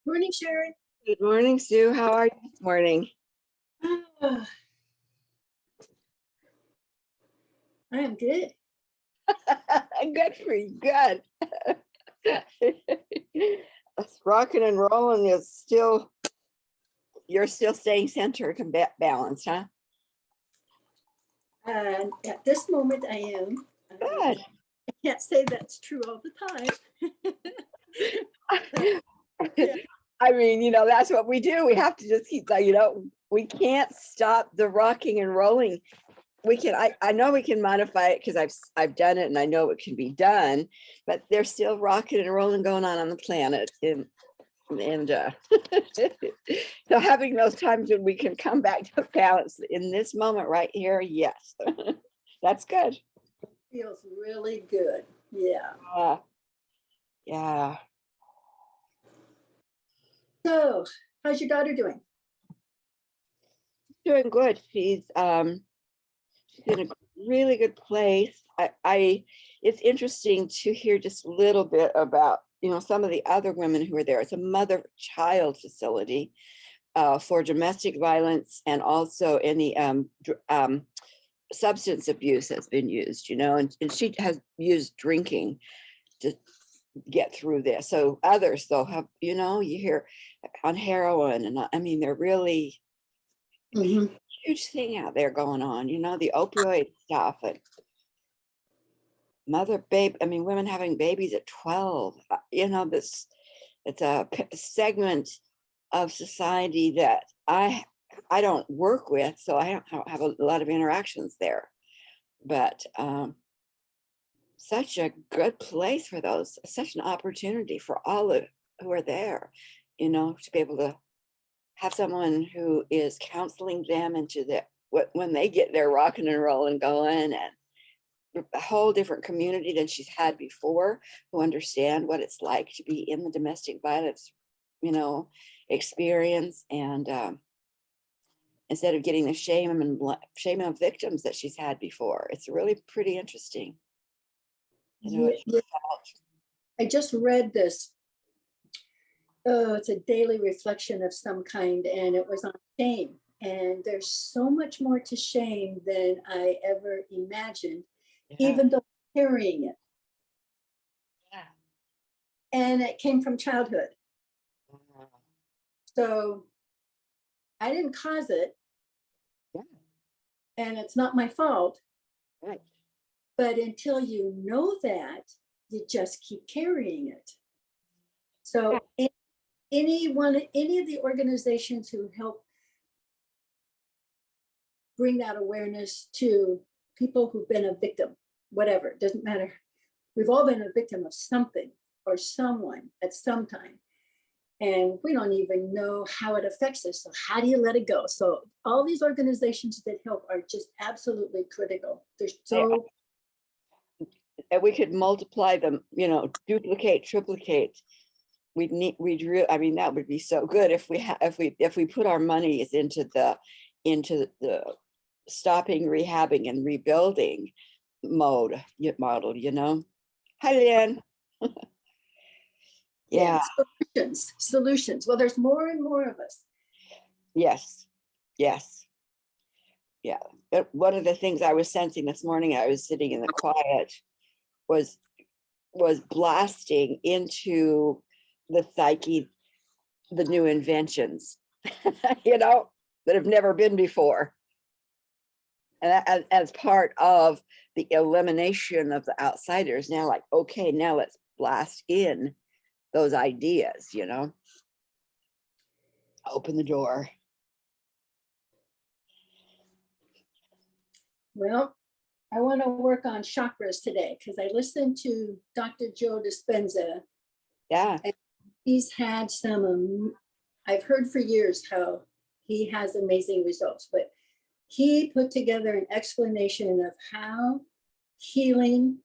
Morning, Sharon. Good morning, Sue. How are you this morning? Ah, I am good. Good for you. Good. Us rocking and rolling is still, you're still staying centered and balanced, huh? At this moment, I am. Good. I can't say that's true all the time. Yeah. I mean, that's what we do. We have to just keep, we can't stop the rocking and rolling. I know we can modify it because I've done it and I know it can be done, but there's still rocking and rolling going on the planet. And so having those times when we can come back to balance in this moment right here, yes, that's good. Feels really good. Yeah. Yeah. So, how's your daughter doing? Doing good. She's in a really good place. It's interesting to hear just a little bit about some of the other women who are there. It's a mother-child facility for domestic violence, and also any substance abuse has been used, and she has used drinking to get through this. So others though have, you hear on heroin, and I mean they're really huge thing out there going on, the opioid stuff, and women having babies at 12, it's a segment of society that I don't work with, so I don't have a lot of interactions there, but such a good place for those, such an opportunity for all of who are there, to be able to have someone who is counseling them into when they get their rocking and rolling going, and a whole different community than she's had before, who understand what it's like to be in the domestic violence, experience, and instead of getting the shame of victims that she's had before. It's really pretty interesting. Yeah. I just read this. Oh, it's a daily reflection of some kind, and it was on shame. And there's so much more to shame than I ever imagined, even though I'm carrying it. Yeah. And it came from childhood. So I didn't cause it. Yeah. And it's not my fault. Right. But until you know that, you just keep carrying it. So any of the organizations who help bring that awareness to people who've been a victim, whatever, it doesn't matter. We've all been a victim of something or someone at some time. And we don't even know how it affects us. So how do you let it go? So all these organizations that help are just absolutely critical. They're so. And we could multiply them, duplicate, triplicate. I mean, that would be so good if we put our monies into the stopping, rehabbing, and rebuilding model, Hi, Leanne. Yeah. Solutions. Well, there's more and more of us. Yes. Yeah. One of the things I was sensing this morning, I was sitting in the quiet, was blasting into the psyche, the new inventions, that have never been before. And as part of the elimination of the outsiders, now, like, okay, now let's blast in those ideas, open the door. Well, I want to work on chakras today because I listened to Dr. Joe Dispenza. Yeah. And he's had I've heard for years how he has amazing results, but he put together an explanation of how healing,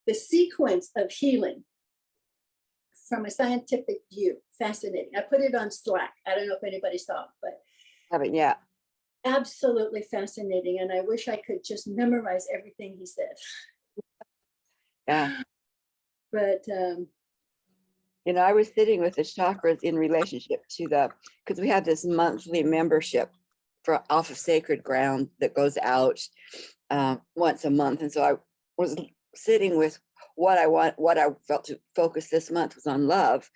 the sequence of healing from a scientific view. Fascinating. I put it on Slack. I don't know if anybody saw it, but haven't yet. Absolutely fascinating. And I wish I could just memorize everything he said. Yeah. But You know, I was sitting with the chakras in relationship to because we have this monthly membership for off of sacred ground that goes out once a month. And so I was sitting with what I felt to focus this month was on love.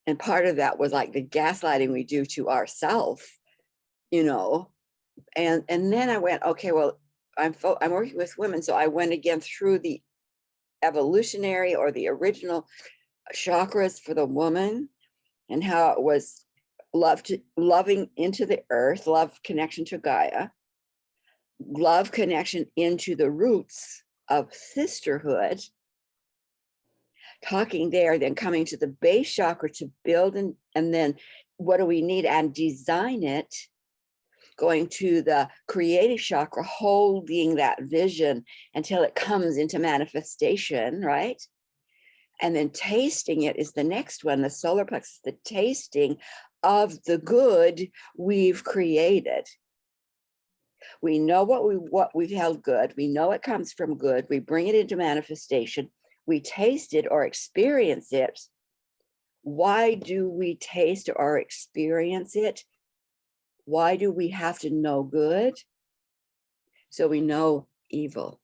And part of that was like the gaslighting we do to ourselves, you know. And then I went, okay, well, I'm working with women. So I went again through the evolutionary or the original chakras for the woman and how it was loving into the earth, love connection to Gaia, love connection into the roots of sisterhood, talking there, then coming to the base chakra to build and then what do we need and design it, going to the creative chakra, holding that vision until it comes into manifestation, right? And then tasting it is the next one, the solar plexus, the tasting of the good we've created. We know what we've held good. We know it comes from good. We bring it into manifestation. We taste it or experience it. Why do we taste or experience it? Why do we have to know good? So we know evil.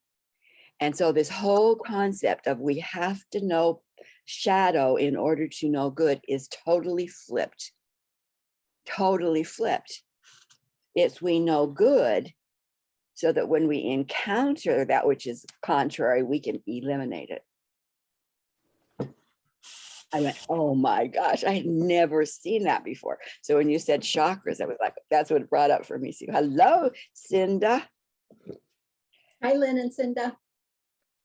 And so this whole concept of we have to know shadow in order to know good is totally flipped. Totally flipped. It's we know good so that when we encounter that which is contrary, we can eliminate it. I went, oh my gosh, I had never seen that before. So when you said chakras, I was like, that's what it brought up for me. So hello, Cinda. hi, Lynn and Cinda.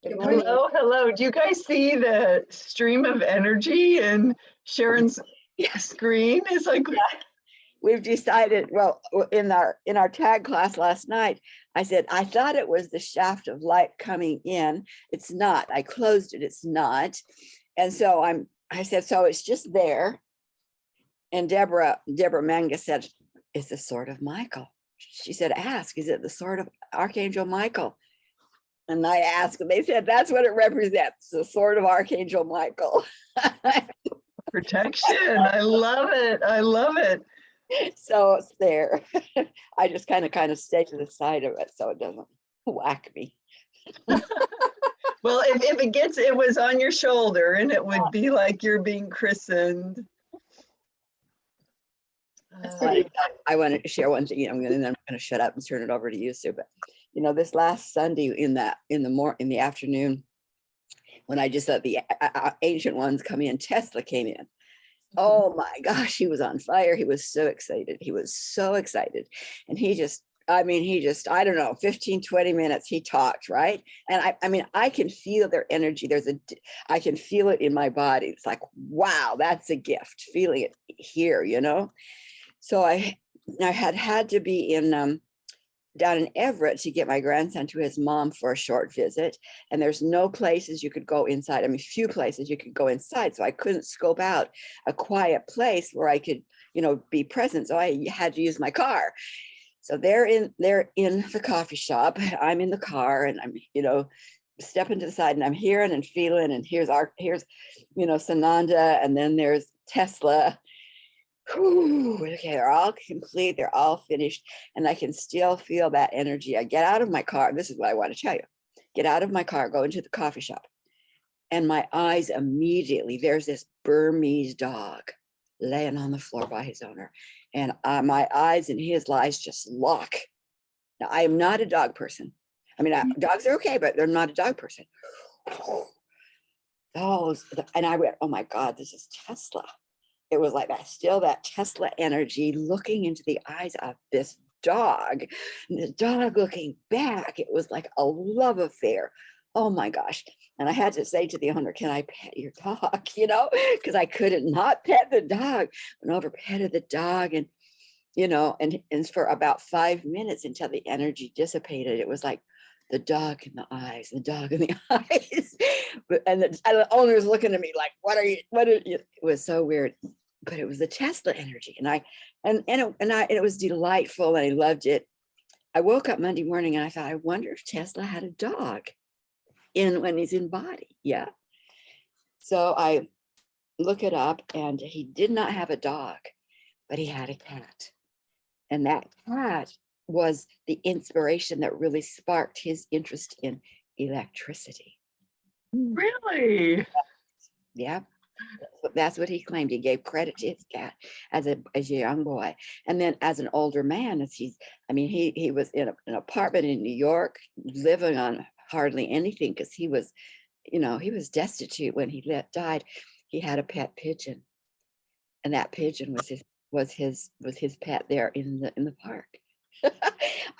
Good morning. Hello, hello. Do you guys see the stream of energy in Sharon's screen? It's like, We've decided, well, in our tag class last night, I said, I thought it was the shaft of light coming in. It's not. I closed it. It's not. And so I said, so it's just there. And Deborah Manga said, it's the sword of Michael. She said, ask, is it the sword of Archangel Michael? And I asked, and they said, that's what it represents, the sword of Archangel Michael. protection. I love it. I love it. So it's there. I just kind of stay to the side of it so it doesn't whack me. Well, if it was on your shoulder and it would be like you're being christened. That's pretty. I want to share one thing. I'm going to shut up and turn it over to you, Sue. But this last Sunday in the afternoon, when I just let the ancient ones come in, Tesla came in. Oh my gosh, he was on fire. He was so excited. And he just, I don't know, 15, 20 minutes he talked, right? And I can feel their energy. I can feel it in my body. It's like, wow, that's a gift, feeling it here, So I had to be down in Everett to get my grandson to his mom for a short visit. And there's no places you could go inside. Few places you could go inside. So I couldn't scope out a quiet place where I could, be present. So I had to use my car. So they're in the coffee shop. I'm in the car and I'm, stepping to the side and I'm hearing and feeling. And here's Sananda, and then there's Tesla. Whew, okay, they're all complete, they're all finished, and I can still feel that energy. I get out of my car. This is what I want to tell you. Get out of my car, go into the coffee shop, and my eyes immediately, there's this Burmese dog laying on the floor by his owner, and my eyes and his eyes just lock. Now, I am not a dog person. Dogs are okay, but they're not a dog person. And I went, oh my God, this is Tesla. It was like that, still that Tesla energy looking into the eyes of this dog, and the dog looking back. It was like a love affair. Oh my gosh. And I had to say to the owner, can I pet your dog? Because I couldn't not pet the dog. Went over, petted the dog, and and for about 5 minutes until the energy dissipated, it was like the dog in the eyes, the dog in the eyes. And the owner's looking at me like, what are you? It was so weird. But it was the Tesla energy, and it was delightful, and I loved it. I woke up Monday morning and I thought, I wonder if Tesla had a dog when he's in body. Yeah. So I look it up, and he did not have a dog, but he had a cat. And that cat was the inspiration that really sparked his interest in electricity. Really? Yeah. That's what he claimed. He gave credit to his cat as a young boy. And then as an older man, he was in an apartment in New York, living on hardly anything, because he was destitute when he died. He had a pet pigeon, and that pigeon was his pet there in the park.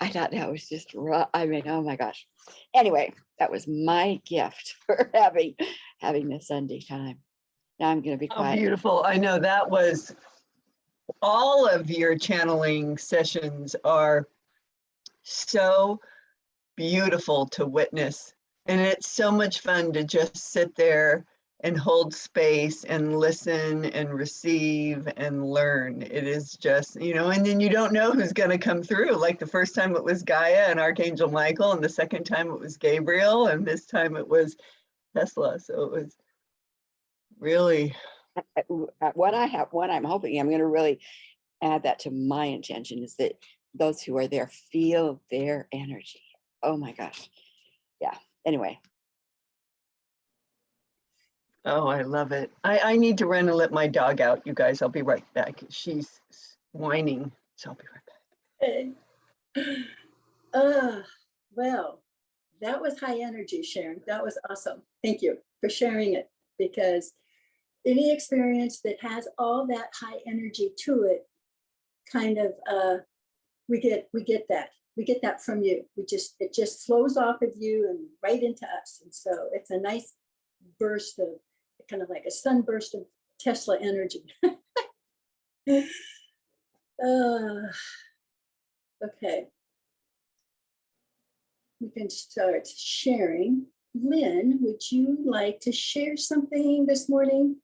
I thought that was just raw. I mean, oh my gosh. Anyway, that was my gift for having the Sunday time. Now I'm going to be Oh, quiet. beautiful. I know that was, all of your channeling sessions are so beautiful to witness. And it's so much fun to just sit there and hold space and listen and receive and learn. It is just, and then you don't know who's going to come through. Like the first time it was Gaia and Archangel Michael, and the second time it was Gabriel, and this time it was Tesla. So it was really, What I'm hoping, I'm going to really add that to my intention, is that those who are there feel their energy. Oh my gosh. Yeah. Anyway. oh, I love it. I need to run and let my dog out, you guys. I'll be right back. She's whining, so I'll be right back. Well, that was high energy, Sharon. That was awesome. Thank you for sharing it, because any experience that has all that high energy to it, kind of, we get that from you. It just flows off of you and right into us. And so it's a nice burst of, kind of like a sunburst of Tesla energy. Okay. We can start sharing. Lynn, would you like to share something this morning?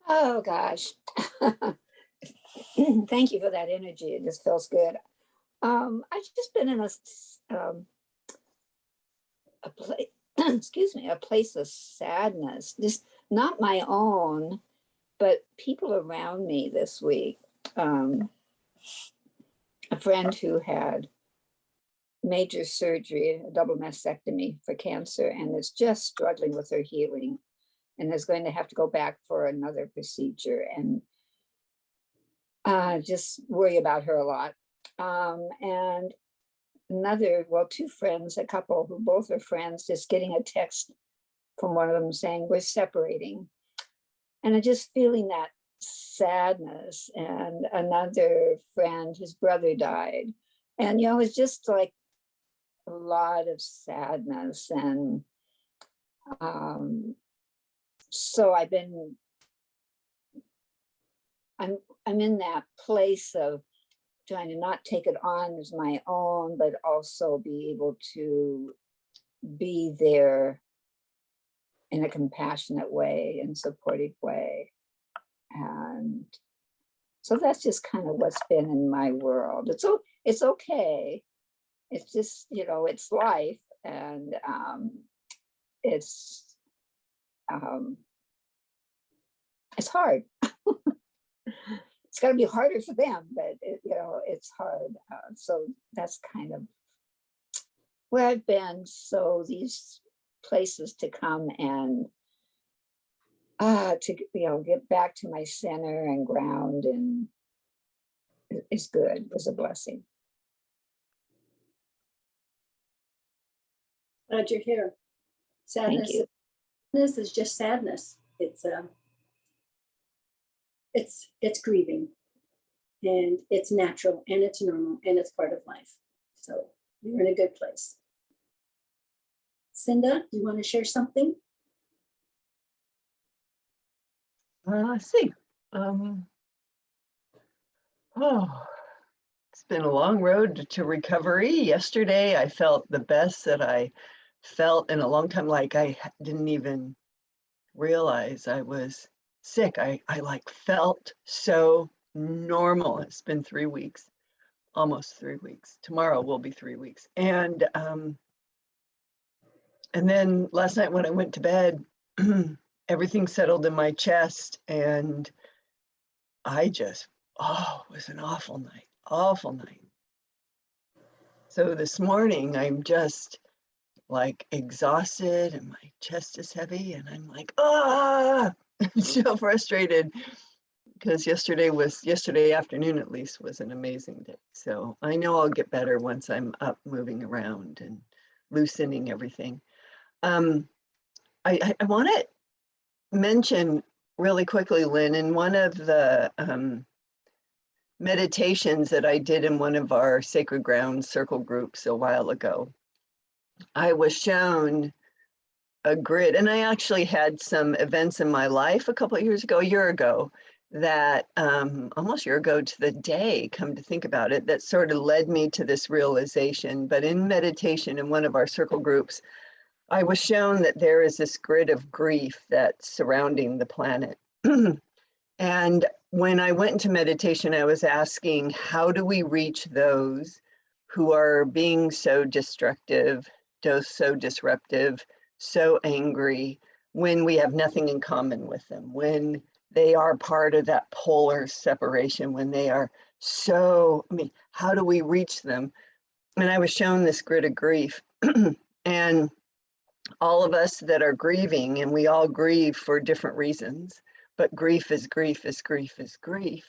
Oh gosh. Thank you for that energy. It just feels good. I've just been in a place, excuse me, a place of sadness, just not my own, but people around me this week. A friend who had major surgery, a double mastectomy for cancer, and is just struggling with her healing, and is going to have to go back for another procedure, and just worry about her a lot. And two friends, a couple who both are friends, just getting a text from one of them saying, we're separating. And I'm just feeling that sadness. And another friend, his brother died. And, it's just like a lot of sadness. And so I'm in that place of trying to not take it on as my own, but also be able to be there in a compassionate way and supportive way. And so that's just kind of what's been in my world. It's okay. It's just, it's life, and it's hard. It's got to be harder for them, but it's hard. So that's kind of where I've been. So these places to come and to get back to my center and ground, and it's good. It was a blessing. Glad you're here. Sadness. Thank you. Sadness is just sadness. It's grieving, and it's natural, and it's normal, and it's part of life. So you're in a good place. Cinda, you want to share something? Let's see. It's been a long road to recovery. Yesterday, I felt the best that I felt in a long time. Like I didn't even realize I was sick. I felt so normal. It's been 3 weeks, almost 3 weeks. Tomorrow will be 3 weeks. And then last night when I went to bed, everything settled in my chest, and I just, oh, it was an awful night, awful night. So this morning, I'm just like exhausted and my chest is heavy and I'm like, ah, so frustrated because yesterday afternoon at least was an amazing day. So I know I'll get better once I'm up moving around and loosening everything. I want to mention really quickly, Lynn, in one of the meditations that I did in one of our Sacred Ground circle groups a while ago, I was shown a grid, and I actually had some events in my life a year ago, that almost a year ago to the day, come to think about it, that sort of led me to this realization. But in meditation in one of our circle groups, I was shown that there is this grid of grief that's surrounding the planet. And when I went into meditation, I was asking, how do we reach those who are being so destructive, so disruptive, so angry, when we have nothing in common with them, when they are part of that polar separation, when they are so, I mean, how do we reach them? And I was shown this grid of grief. And all of us that are grieving, and we all grieve for different reasons, but grief is grief is grief is grief.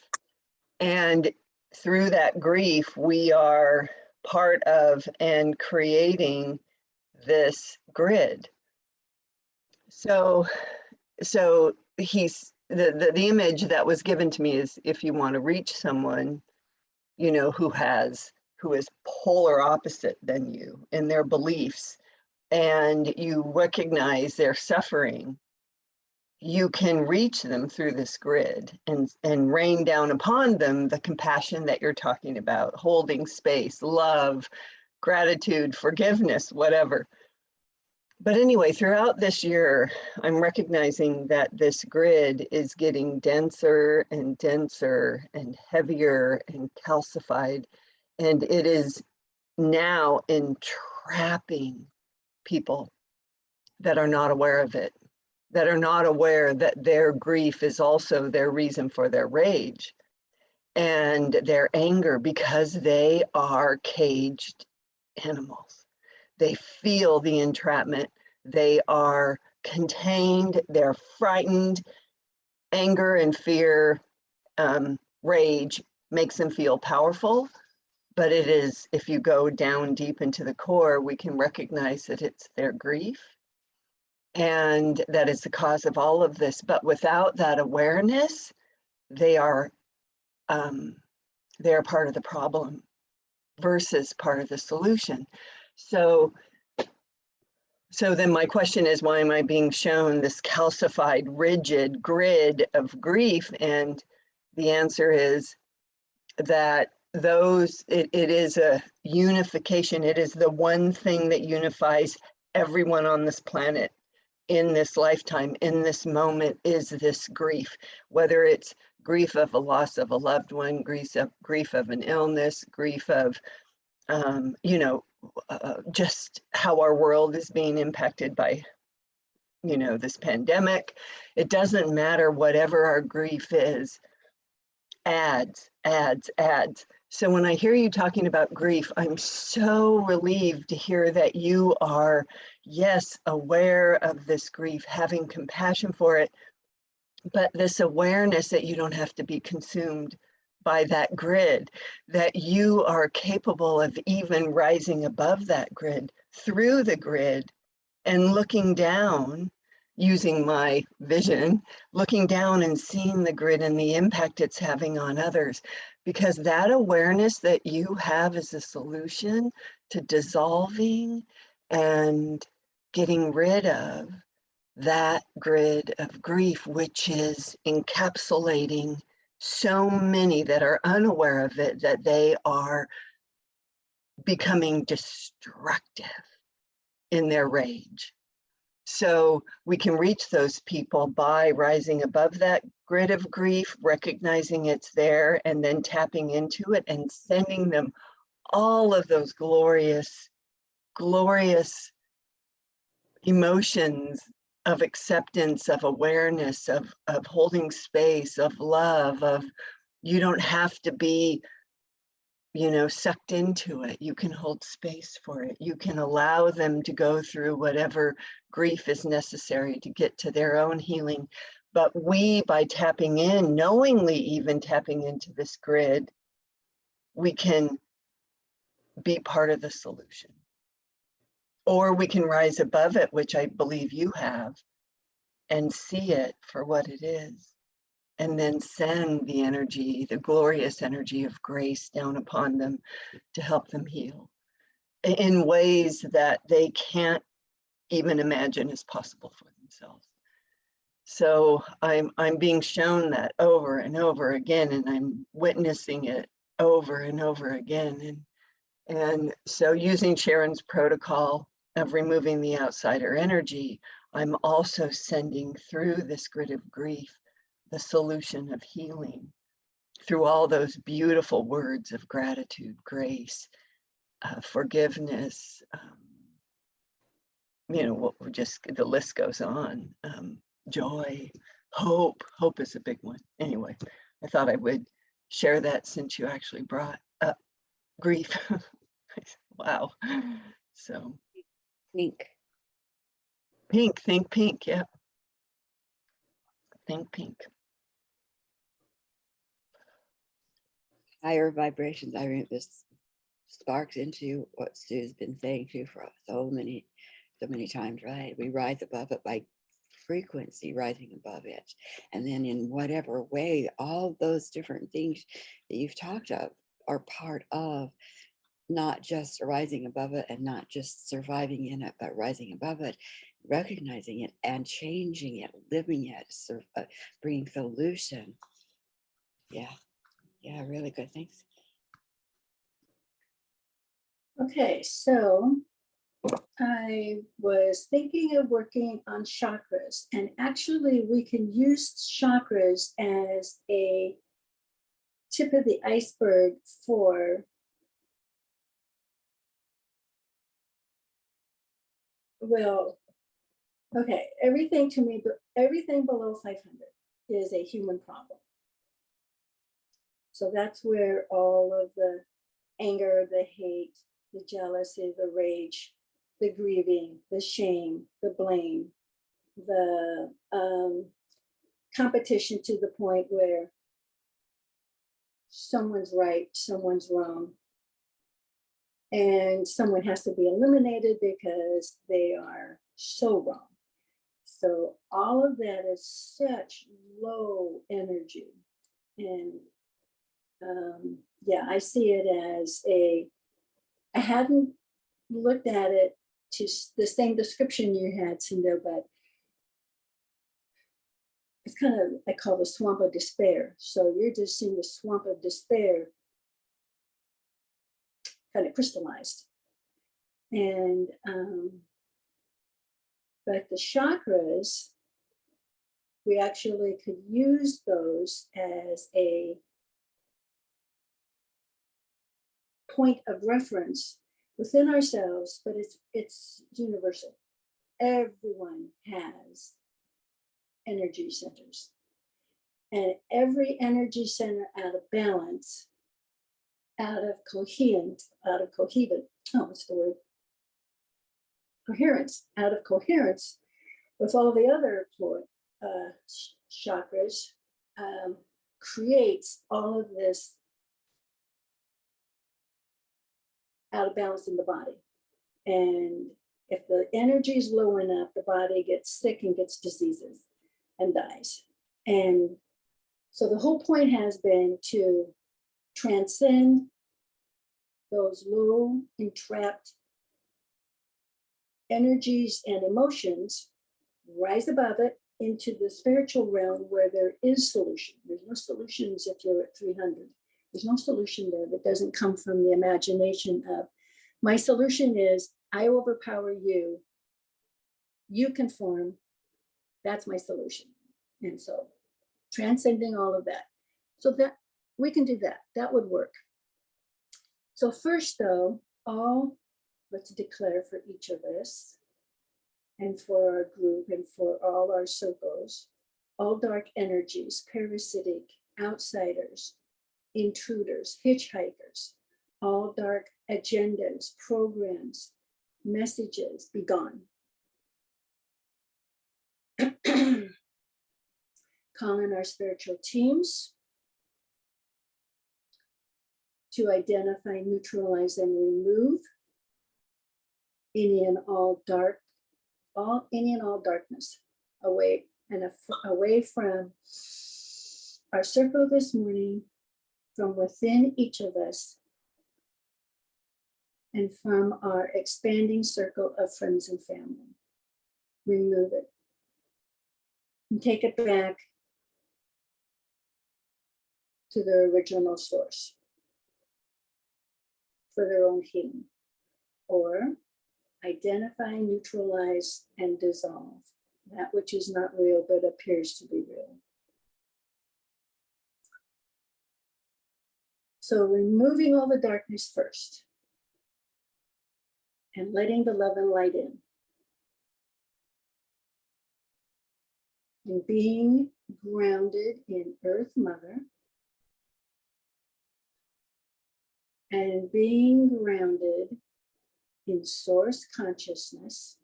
And through that grief, we are part of and creating this grid. So he's the image that was given to me is, if you want to reach someone, you know, who is polar opposite than you in their beliefs, and you recognize their suffering, you can reach them through this grid and rain down upon them the compassion that you're talking about, holding space, love, gratitude, forgiveness, whatever. But anyway, throughout this year, I'm recognizing that this grid is getting denser and denser and heavier and calcified, and it is now entrapping people that are not aware of it, that are not aware that their grief is also their reason for their rage and their anger, because they are caged animals. They feel the entrapment. They are contained. They're frightened. Anger and fear, rage makes them feel powerful. But it is, if you go down deep into the core, we can recognize that it's their grief and that is the cause of all of this. But without that awareness, they are part of the problem versus part of the solution. So then my question is, why am I being shown this calcified, rigid grid of grief? And the answer is that it is a unification. It is the one thing that unifies everyone on this planet in this lifetime, in this moment, is this grief, whether it's grief of a loss of a loved one, grief of an illness, grief of, just how our world is being impacted by, this pandemic. It doesn't matter, whatever our grief is, adds. So when I hear you talking about grief, I'm so relieved to hear that you are, yes, aware of this grief, having compassion for it, but this awareness that you don't have to be consumed by that grid, that you are capable of even rising above that grid, through the grid, and looking down, using my vision, looking down and seeing the grid and the impact it's having on others. Because that awareness that you have is a solution to dissolving and getting rid of that grid of grief, which is encapsulating so many that are unaware of it, that they are becoming destructive in their rage. So we can reach those people by rising above that grid of grief, recognizing it's there, and then tapping into it and sending them all of those glorious, glorious emotions of acceptance, of awareness, of holding space, of love, of you don't have to be, you know, sucked into it. You can hold space for it. You can allow them to go through whatever grief is necessary to get to their own healing. But we, by tapping in, knowingly even tapping into this grid, we can be part of the solution. Or we can rise above it, which I believe you have, and see it for what it is. And then send the energy, the glorious energy of grace down upon them to help them heal in ways that they can't even imagine is possible for themselves. So I'm being shown that over and over again, and I'm witnessing it over and over again. And so using Sharon's protocol of removing the outsider energy, I'm also sending through this grid of grief the solution of healing through all those beautiful words of gratitude, grace, forgiveness, you know, just the list goes on. Joy, hope. Hope is a big one. Anyway, I thought I would share that since you actually brought up grief. Wow. So Pink. pink, think pink, yeah. Think pink. Higher vibrations. I mean, this sparks into what Stu's been saying too for so many times, right? We rise above it by frequency, rising above it. And then in whatever way, all those different things that you've talked of are part of not just rising above it and not just surviving in it, but rising above it, recognizing it and changing it, living it, bringing solution. Yeah. Yeah, really good. Thanks. Okay, so I was thinking of working on chakras, and actually we can use chakras as a tip of the iceberg for okay, everything to me, but everything below 500 is a human problem. So that's where all of the anger, the hate, the jealousy, the rage, the grieving, the shame, the blame, the competition to the point where someone's right, someone's wrong, and someone has to be eliminated because they are so wrong. So all of that is such low energy. And yeah, I see it as I hadn't looked at it to the same description you had, Cinda, but it's kind of, I call the swamp of despair. So you're just seeing the swamp of despair kind of crystallized. And, but the chakras, we actually could use those as a point of reference within ourselves, but it's universal. Everyone has energy centers, and every energy center out of balance, coherence, out of coherence with all the other chakras, creates all of this out of balance in the body. And if the energy is low enough, the body gets sick and gets diseases and dies. And so the whole point has been to transcend those low, entrapped energies and emotions, rise above it into the spiritual realm where there is solution. There's no solutions if you're at 300. There's no solution there that doesn't come from the imagination of, my solution is I overpower you, you conform, that's my solution. And so transcending all of that. So that we can do that, that would work. So first though, let's declare for each of us. and for our group and for all our circles, all dark energies, parasitic, outsiders, intruders, hitchhikers, all dark agendas, programs, messages, be gone. Call in our spiritual teams to identify, neutralize, and remove any and all darkness away away from our circle this morning, from within each of us, and from our expanding circle of friends and family. Remove it and take it back to the original source for their own healing, or identify, neutralize, and dissolve that which is not real but appears to be real. So removing all the darkness first and letting the love and light in. And being grounded in Earth Mother and being grounded in Source Consciousness.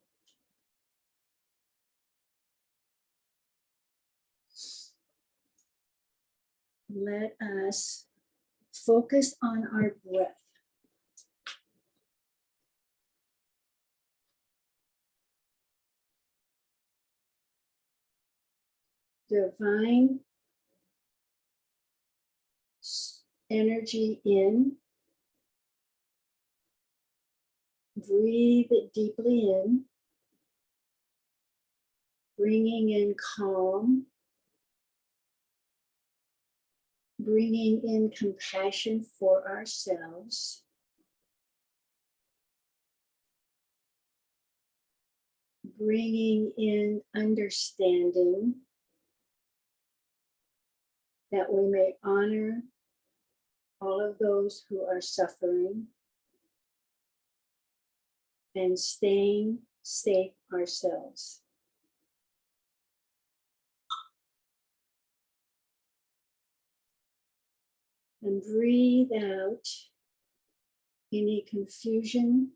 Let us focus on our breath. Divine energy in. Breathe deeply in, bringing in calm, bringing in compassion for ourselves, bringing in understanding that we may honor all of those who are suffering, and staying safe ourselves. And breathe out any confusion,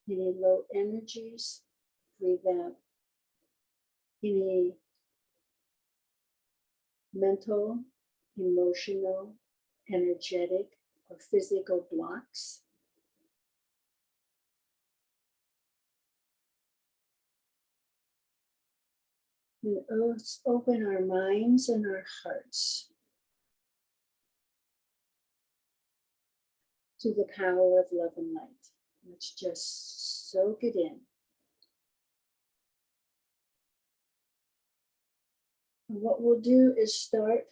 any low energies. Breathe out any mental, emotional, energetic, or physical blocks. And let's open our minds and our hearts to the power of love and light. Let's just soak it in. And what we'll do is start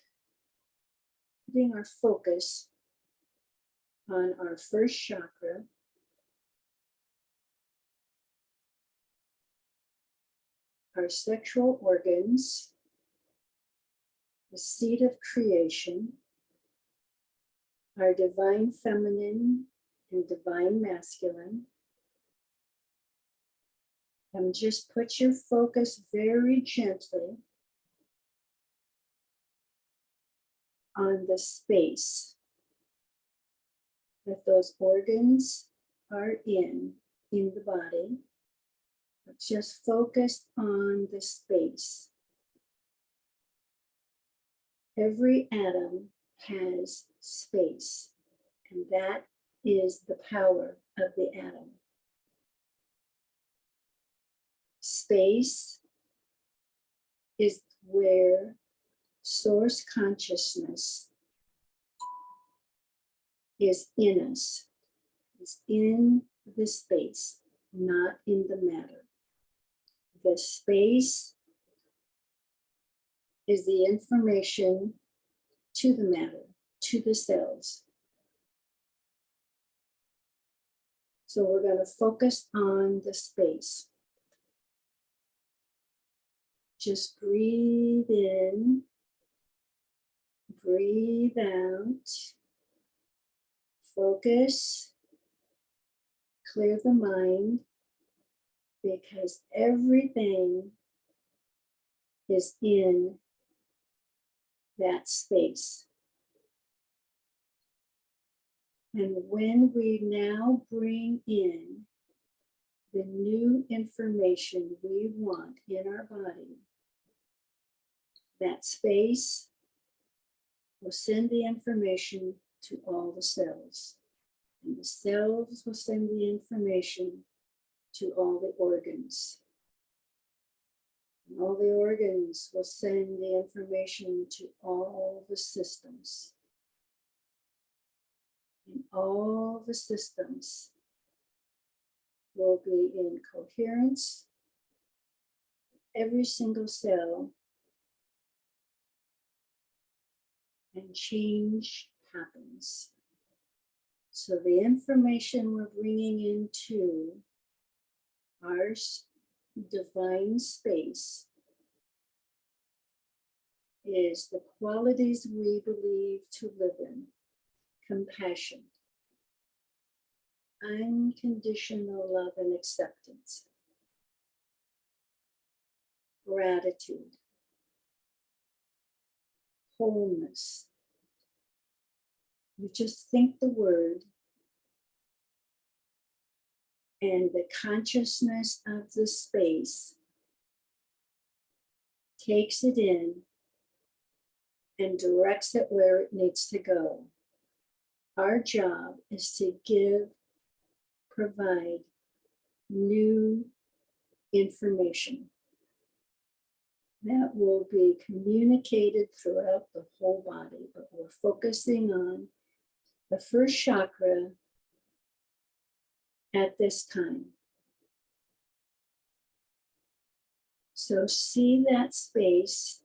putting our focus on our first chakra, our sexual organs, the seat of creation, our divine feminine and divine masculine. And just put your focus very gently on the space that those organs are in the body. But just focus on the space. Every atom has space, and that is the power of the atom. Space is where source consciousness is in us. It's in the space, not in the matter. The space is the information to the matter, to the cells. So we're going to focus on the space. Just breathe in, breathe out, focus, clear the mind, because everything is in that space. And when we now bring in the new information we want in our body, that space will send the information to all the cells. And the cells will send the information to all the organs. And all the organs will send the information to all the systems. And all the systems will be in coherence. Every single cell, and change happens. So the information we're bringing into our divine space is the qualities we believe to live in: compassion, unconditional love and acceptance, gratitude, wholeness. You just think the word, and the consciousness of the space takes it in and directs it where it needs to go. Our job is to provide new information that will be communicated throughout the whole body, but we're focusing on the first chakra at this time. So see that space.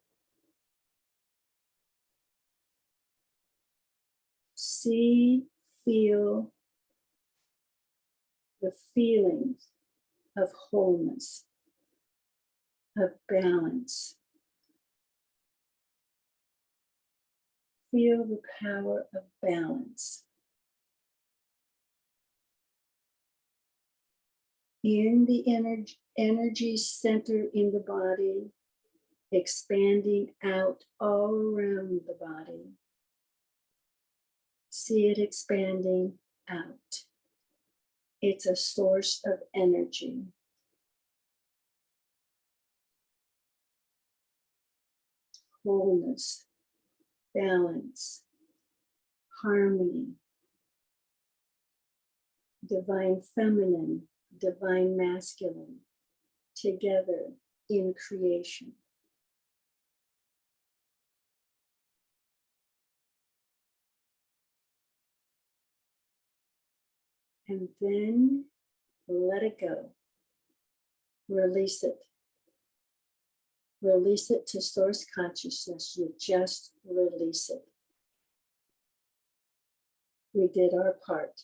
See, feel the feelings of wholeness, of balance. Feel the power of balance in the energy center in the body, expanding out all around the body. See it expanding out. It's a source of energy. Wholeness, balance, harmony, divine feminine, divine masculine, together in creation. And then let it go. Release it. Release it to source consciousness. You just release it. We did our part.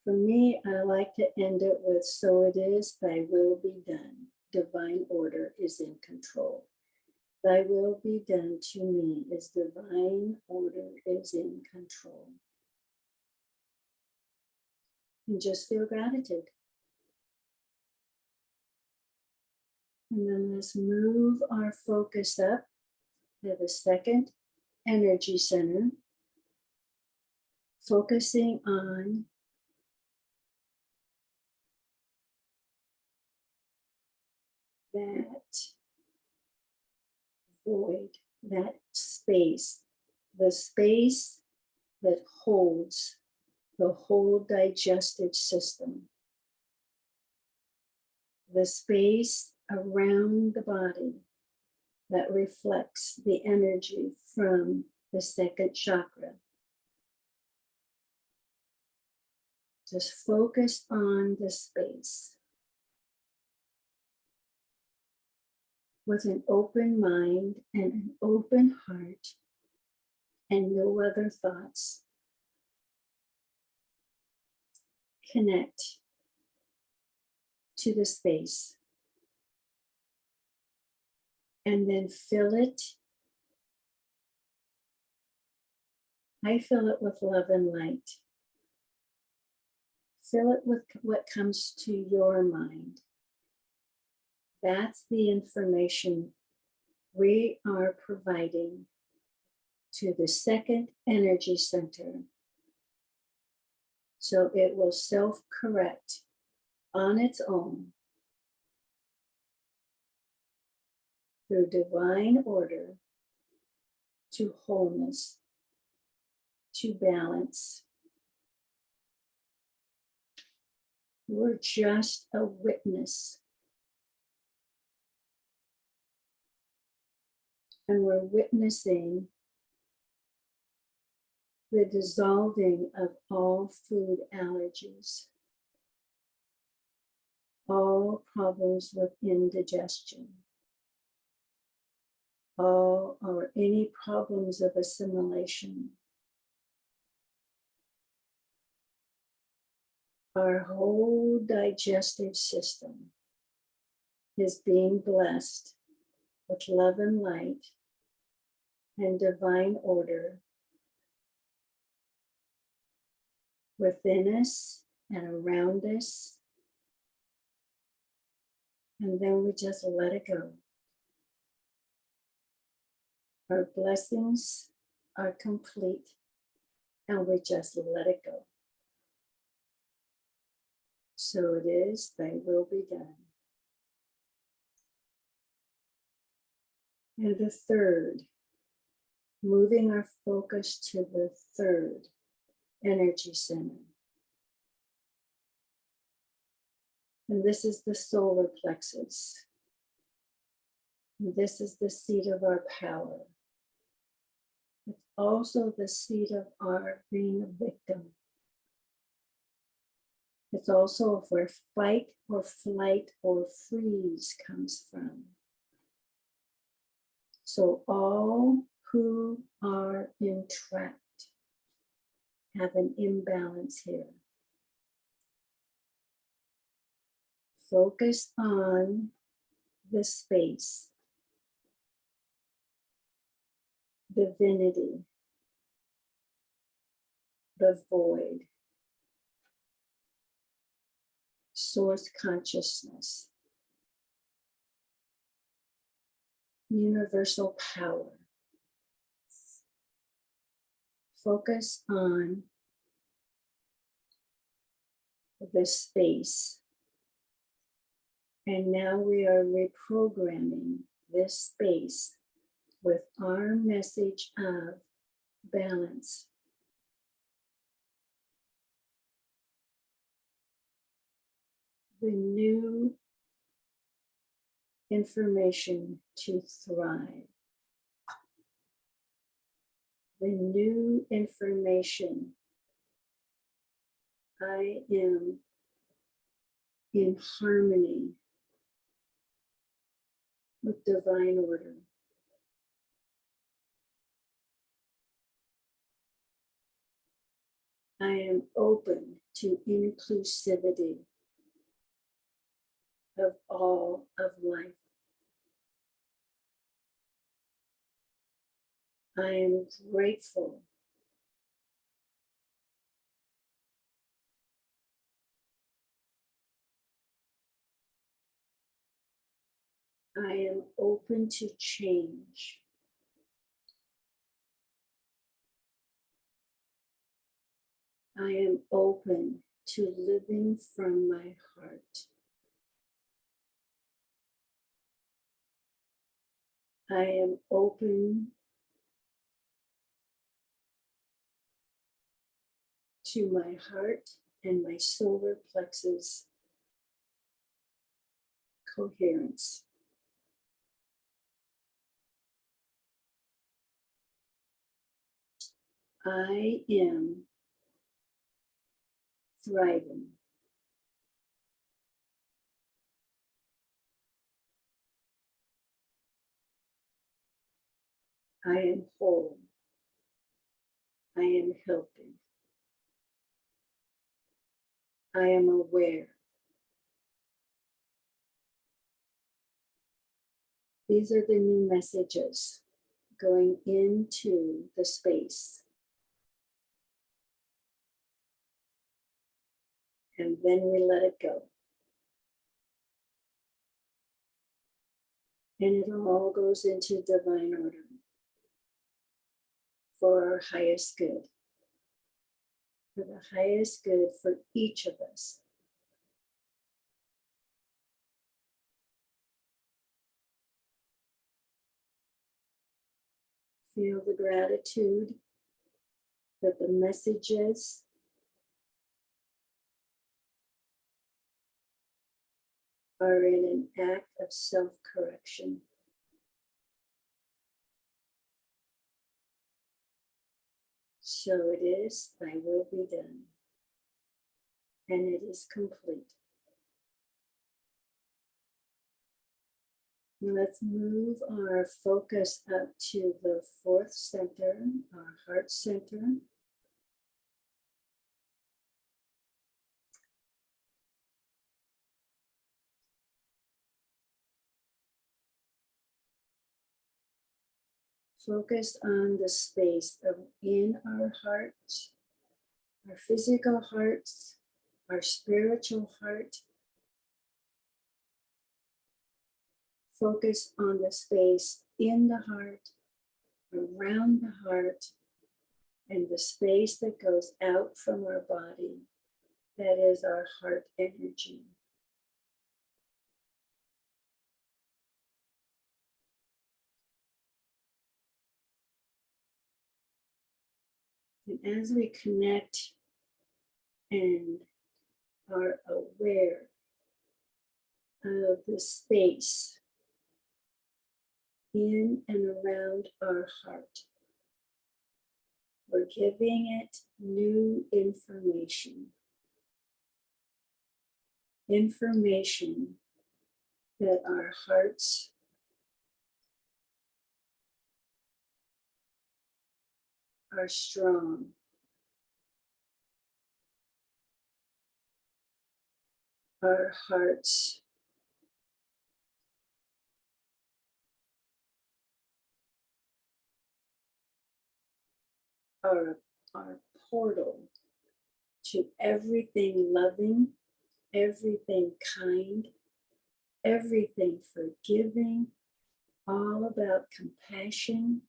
For me, I like to end it with, so it is, thy will be done. Divine order is in control. Thy will be done to me as divine order is in control. And just feel gratitude. And then let's move our focus up to the second energy center, focusing on that void, that space, the space that holds the whole digestive system, the space around the body that reflects the energy from the second chakra. Just focus on the space with an open mind and an open heart and no other thoughts. Connect to the space and then fill it I fill it with love and light. Fill it with what comes to your mind. That's the information we are providing to the second energy center. So it will self-correct on its own through divine order to wholeness, to balance. We're just a witness. And we're witnessing the dissolving of all food allergies, all problems with indigestion, all or any problems of assimilation. Our whole digestive system is being blessed with love and light and divine order within us and around us. And then we just let it go. Our blessings are complete and we just let it go. So it is, thy will be done. And the third, moving our focus to the third energy center. And this is the solar plexus. And this is the seat of our power. It's also the seat of our being a victim. It's also where fight or flight or freeze comes from. So all who are entrapped have an imbalance here. Focus on the space, divinity, the void, source consciousness, universal power. Focus on the space. And now we are reprogramming this space with our message of balance. The new information to thrive. The new information. I am in harmony with divine order. I am open to inclusivity of all of life. I am grateful. I am open to change. I am open to living from my heart. I am open to my heart and my solar plexus coherence. I am thriving. I am whole. I am healthy. I am aware. These are the new messages going into the space. And then we let it go. And it all goes into divine order for our highest good, for the highest good for each of us. Feel the gratitude that the messages are in an act of self-correction. So it is, thy will be done, and it is complete. Now let's move our focus up to the fourth center, our heart center. Focus on the space in our hearts, our physical hearts, our spiritual heart. Focus on the space in the heart, around the heart, and the space that goes out from our body. That is our heart energy. And as we connect and are aware of the space in and around our heart, we're giving it new information. Information that our hearts are strong. Our hearts are our portal to everything loving, everything kind, everything forgiving, all about compassion.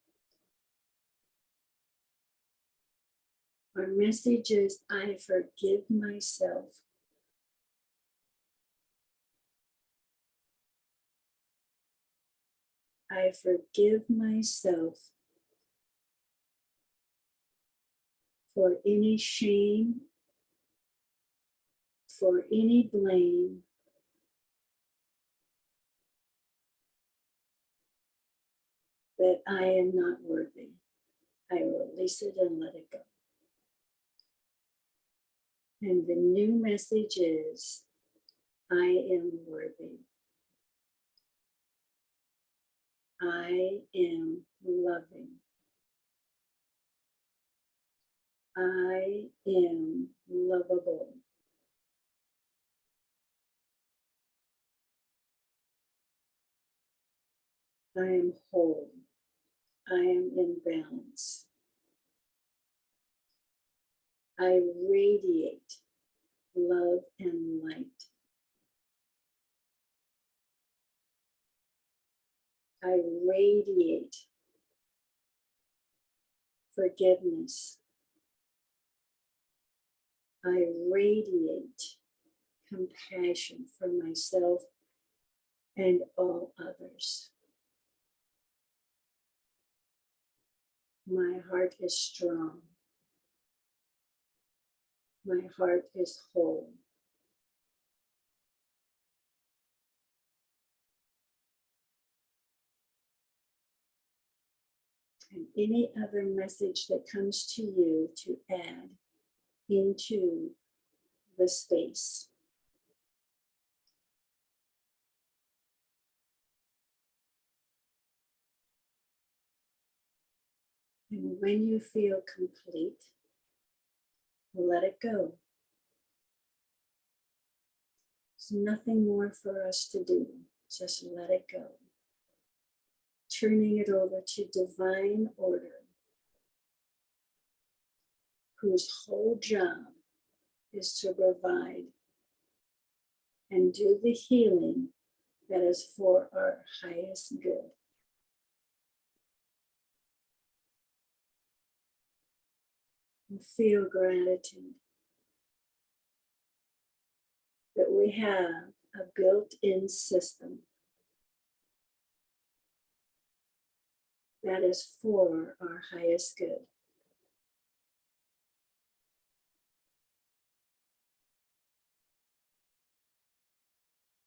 Our message is, I forgive myself. I forgive myself for any shame, for any blame, that I am not worthy. I release it and let it go. And the new message is, I am worthy. I am loving. I am lovable. I am whole. I am in balance. I radiate love and light. I radiate forgiveness. I radiate compassion for myself and all others. My heart is strong. My heart is whole. And any other message that comes to you to add into the space. And when you feel complete, let it go. There's nothing more for us to do. Just let it go. Turning it over to divine order, whose whole job is to provide and do the healing that is for our highest good. And feel gratitude that we have a built-in system that is for our highest good.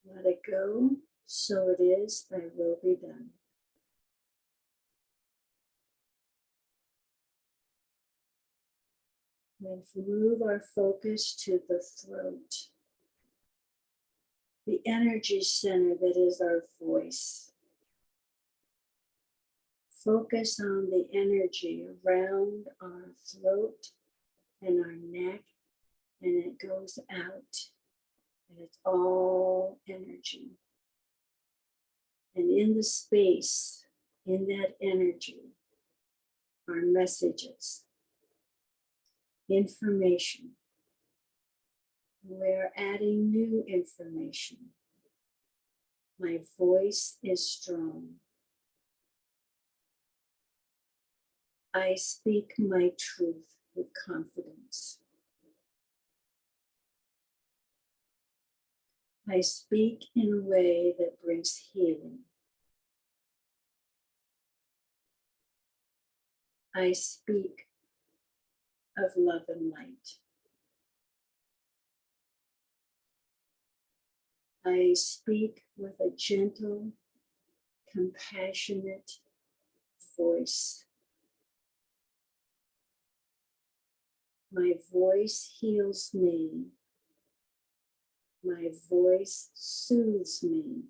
Let it go, so it is, thy will be done. Then move our focus to the throat, the energy center that is our voice. Focus on the energy around our throat and our neck, and it goes out, and it's all energy. And in the space, in that energy, are messages, information. We're adding new information. My voice is strong. I speak my truth with confidence. I speak in a way that brings healing. I speak of love and light. I speak with a gentle, compassionate voice. My voice heals me. My voice soothes me.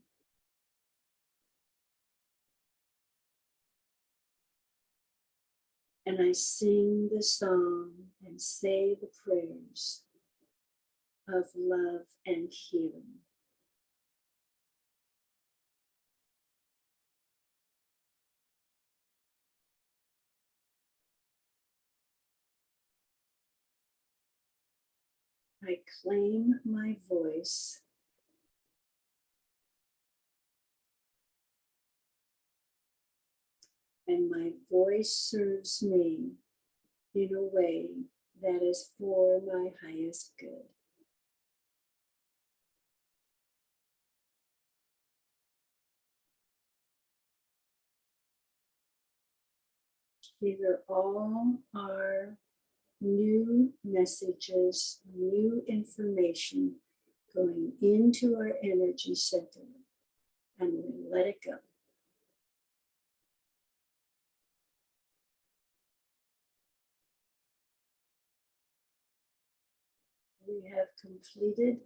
And I sing the song and say the prayers of love and healing. I claim my voice. And my voice serves me in a way that is for my highest good. These are all our new messages, new information going into our energy center, and we let it go. We have completed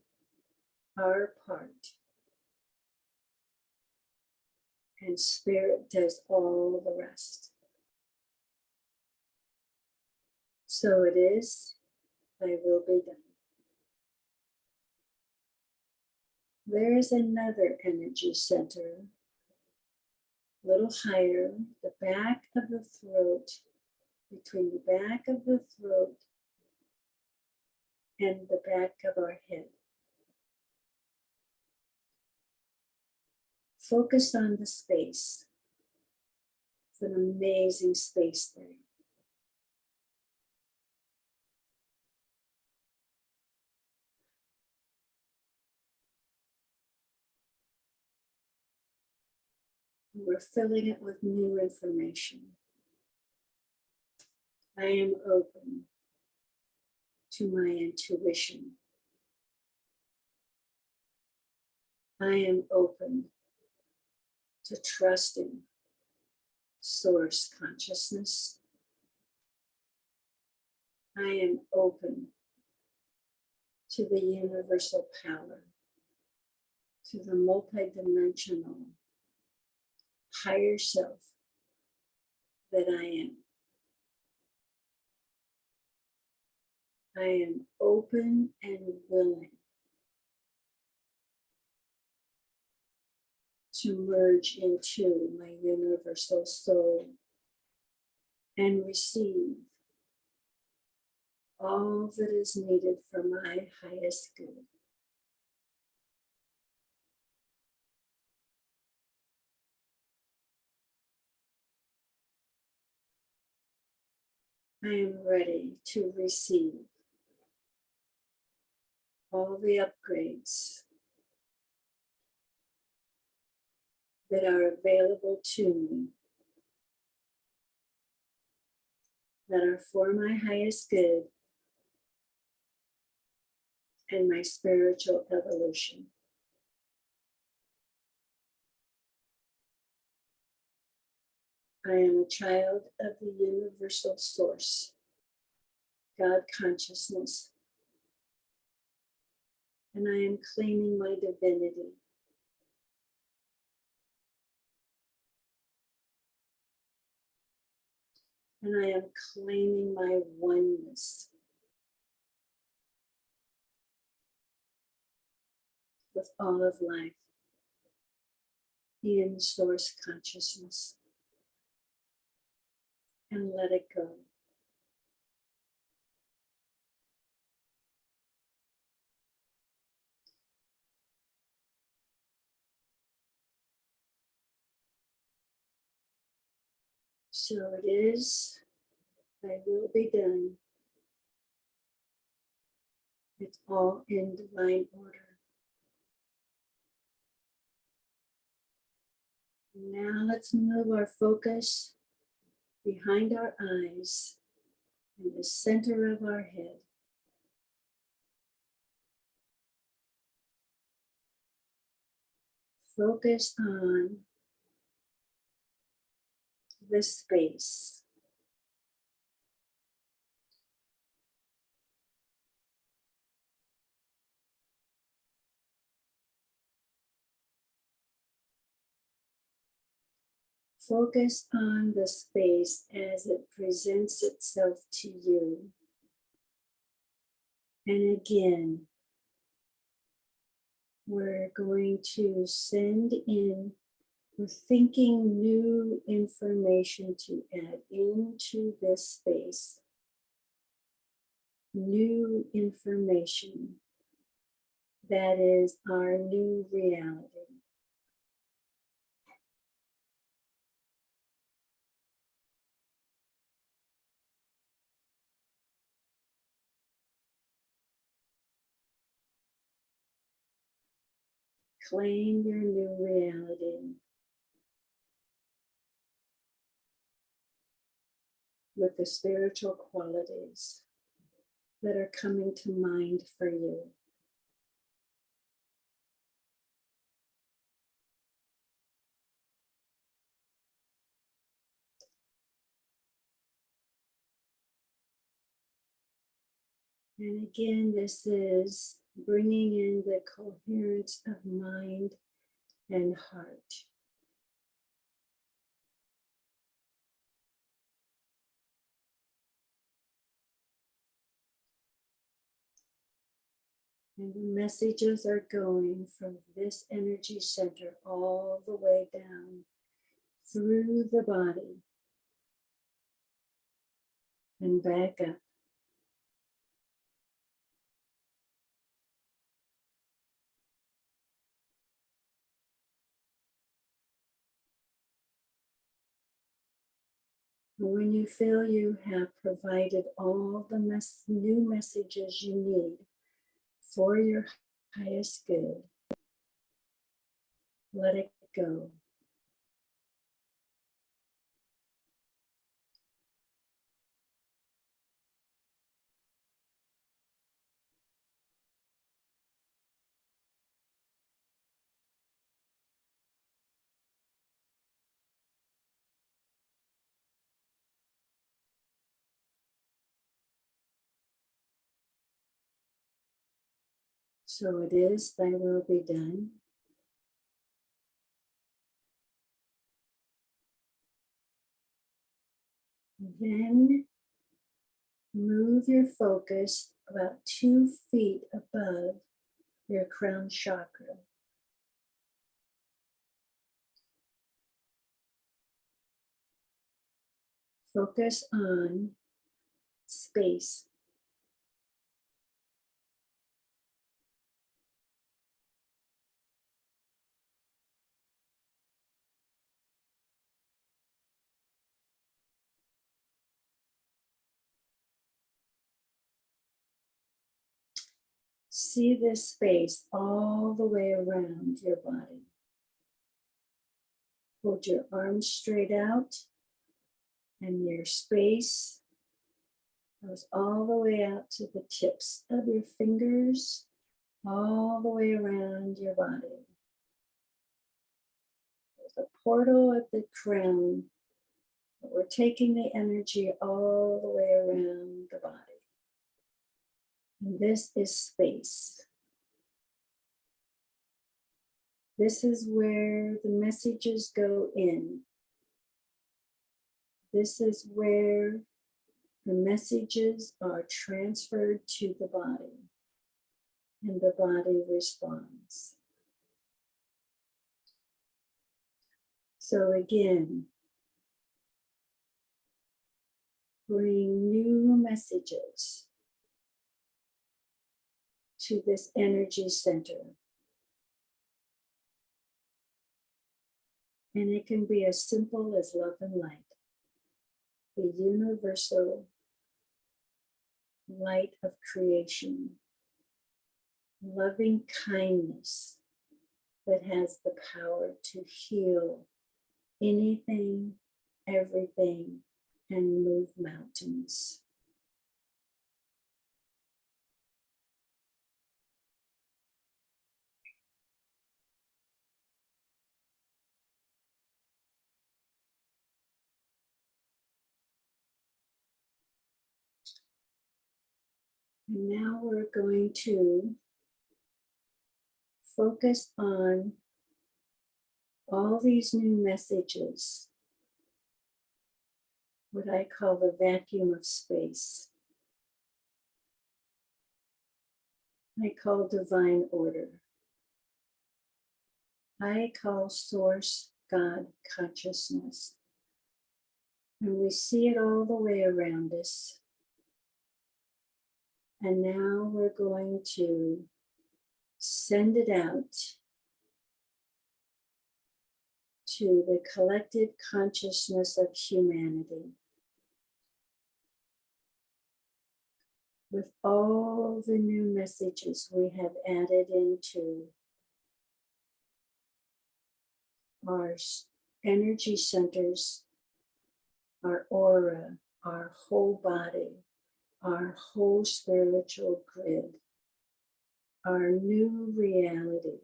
our part, and Spirit does all the rest. So it is, thy will be done. There is another energy center, a little higher, the back of the throat, between the back of the throat and the back of our head. Focus on the space. It's an amazing space there. We're filling it with new information. I am open to my intuition. I am open to trusting source consciousness. I am open to the universal power, to the multidimensional higher self that I am. I am open and willing to merge into my universal soul and receive all that is needed for my highest good. I am ready to receive all the upgrades that are available to me, that are for my highest good and my spiritual evolution. I am a child of the universal source, God consciousness, and I am claiming my divinity. And I am claiming my oneness with all of life in source consciousness, and let it go. So it is, thy will be done. It's all in divine order. Now let's move our focus behind our eyes in the center of our head. Focus on this space. Focus on the space as it presents itself to you. And again, we're going to send in, we're thinking new information to add into this space. New information that is our new reality. Claim your new reality with the spiritual qualities that are coming to mind for you. And again, this is bringing in the coherence of mind and heart. And the messages are going from this energy center all the way down through the body and back up. When you feel you have provided all the new messages you need for your highest good, let it go. So it is, thy will be done. Then move your focus about 2 feet above your crown chakra. Focus on space. see this space all the way around your body. Hold your arms straight out, and your space goes all the way out to the tips of your fingers, all the way around your body. There's a portal at the crown, but we're taking the energy all the way around the body. And this is space. This is where the messages go in. This is where the messages are transferred to the body, and the body responds. So again, bring new messages to this energy center. And it can be as simple as love and light, the universal light of creation, loving kindness that has the power to heal anything, everything, and move mountains. And now we're going to focus on all these new messages, what I call the vacuum of space. I call divine order. I call source God consciousness. And we see it all the way around us. And now we're going to send it out to the collective consciousness of humanity. With all the new messages we have added into our energy centers, our aura, our whole body, our whole spiritual grid, our new reality.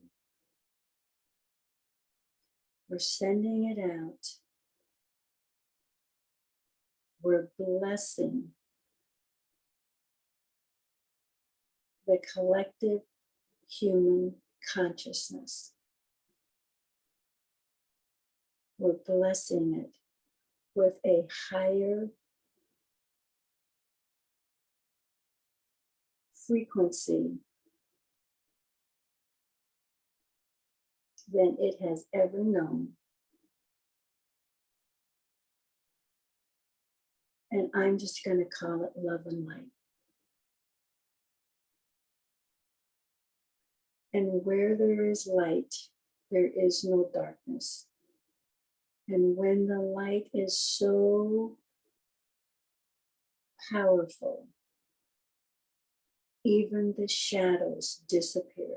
We're sending it out. We're blessing the collective human consciousness. We're blessing it with a higher frequency than it has ever known. And I'm just going to call it love and light. And where there is light, there is no darkness. And when the light is so powerful, even the shadows disappear.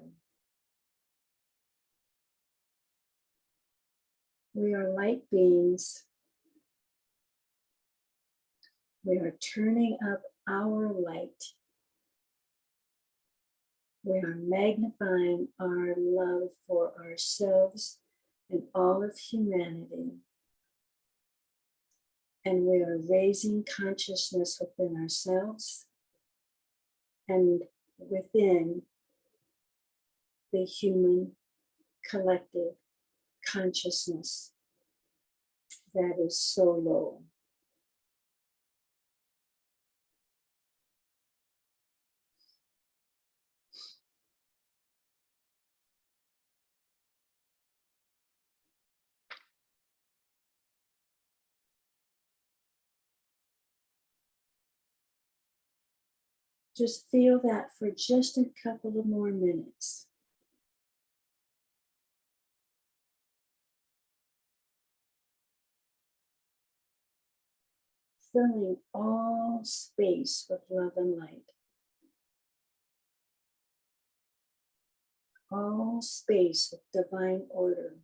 We are light beings. We are turning up our light. We are magnifying our love for ourselves and all of humanity. And we are raising consciousness within ourselves and within the human collective consciousness that is so low. Just feel that for just a couple of more minutes. Filling all space with love and light. all space with divine order.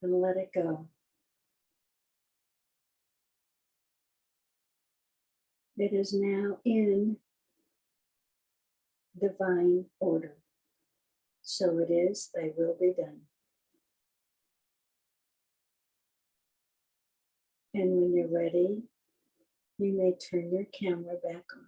And let it go. It is now in divine order. So it is, thy will be done. And when you're ready, you may turn your camera back on.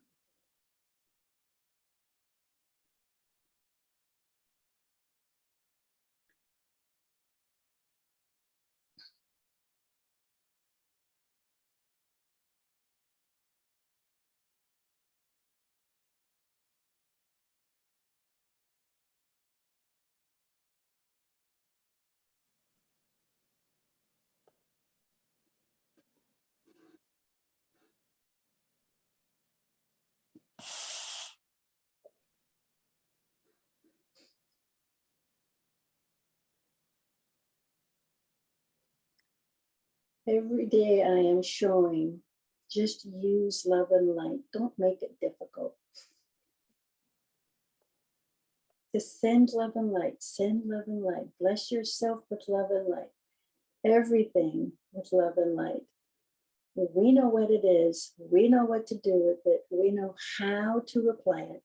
Every day I am showing, just use love and light. Don't make it difficult. Just send love and light, send love and light. Bless yourself with love and light. Everything with love and light. We know what it is. We know what to do with it. We know how to apply it.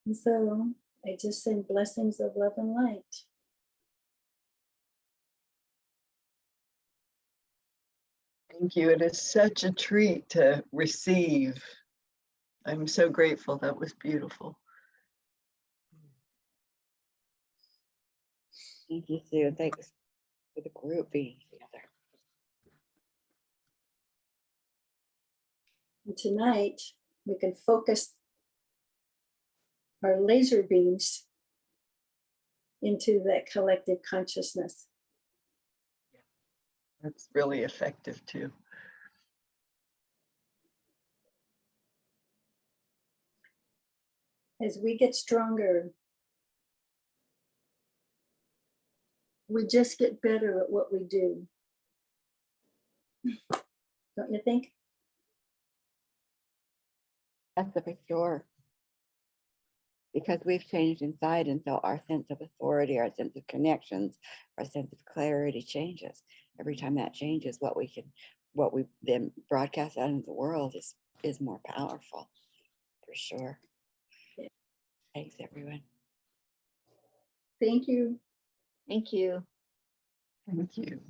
And so I just send blessings of love and light. Thank you. It is such a treat to receive. I'm so grateful. That was beautiful. Thank you, Sue. Thanks for the group being together. And tonight we can focus our laser beams into that collective consciousness. That's really effective too. As we get stronger, we just get better at what we do. Don't you think? That's for sure. Because we've changed inside, and so our sense of authority, our sense of connections, our sense of clarity changes. Every time that changes, what we then broadcast out into the world is more powerful, for sure. Yeah. Thanks, everyone. Thank you. Thank you. Thank you.